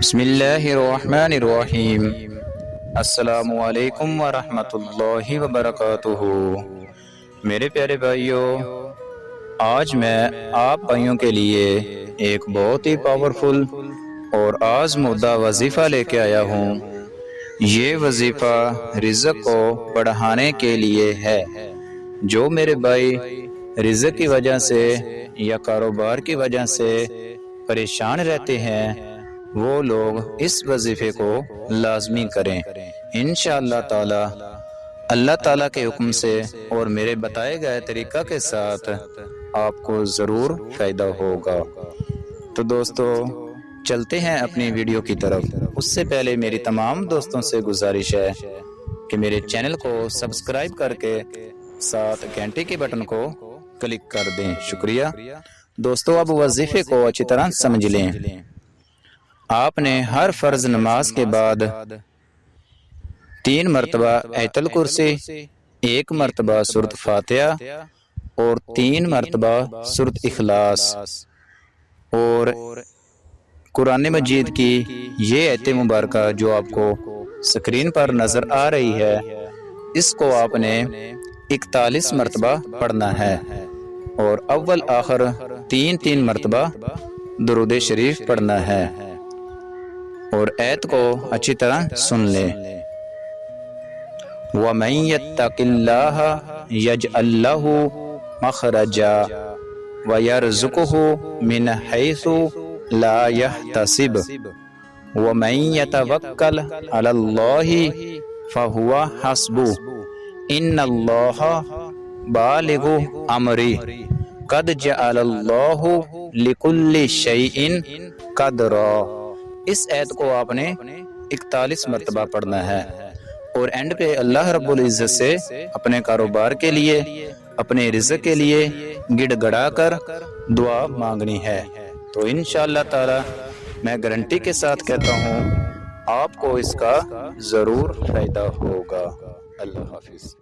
بسم اللہ الرحمن الرحیم۔ السلام علیکم ورحمۃ اللہ وبرکاتہ۔ میرے پیارے بھائیوں، آج میں آپ بھائیوں کے لیے ایک بہت ہی پاورفل اور آزمودہ وظیفہ لے کے آیا ہوں۔ یہ وظیفہ رزق کو بڑھانے کے لیے ہے۔ جو میرے بھائی رزق کی وجہ سے یا کاروبار کی وجہ سے پریشان رہتے ہیں، وہ لوگ اس وظیفے کو لازمی کریں۔ انشاءاللہ تعالی اللہ تعالیٰ کے حکم سے اور میرے بتائے گئے طریقہ کے ساتھ آپ کو ضرور فائدہ ہوگا۔ تو دوستو، چلتے ہیں اپنی ویڈیو کی طرف۔ اس سے پہلے میری تمام دوستوں سے گزارش ہے کہ میرے چینل کو سبسکرائب کر کے ساتھ گھنٹی کے بٹن کو کلک کر دیں۔ شکریہ دوستو۔ اب وظیفے کو اچھی طرح سمجھ لیں۔ آپ نے ہر فرض نماز کے بعد 3 مرتبہ آیت الکرسی، 1 مرتبہ سورۃ فاتحہ اور 3 مرتبہ سورۃ اخلاص اور قرآن مجید کی یہ آیت مبارکہ جو آپ کو سکرین پر نظر آ رہی ہے، اس کو آپ نے 41 مرتبہ پڑھنا ہے اور اول آخر 3 مرتبہ درود شریف پڑھنا ہے۔ اور آیت کو اچھی طرح سن لیں۔ وَمَن يَتَّقِ اللَّهَ يَجْعَل لَّهُ مَخْرَجًا وَيَرْزُقْهُ مِنْ حَيْثُ لَا يَحْتَسِبُ وَمَن يَتَوَكَّلْ عَلَى اللَّهِ فَهُوَ حَسْبُهُ إِنَّ اللَّهَ بالغ أَمْرِهِ قَدْ جَعَلَ اللَّهُ لِكُلِّ شَيْءٍ قَدْرًا۔ اس آیت کو آپ نے 41 مرتبہ پڑھنا ہے اور اینڈ پہ اللہ رب العزت سے اپنے کاروبار کے لیے، اپنے رزق کے لیے گڑ گڑا کر دعا مانگنی ہے۔ تو انشاءاللہ تعالی میں گارنٹی کے ساتھ کہتا ہوں آپ کو اس کا ضرور فائدہ ہوگا۔ اللہ حافظ۔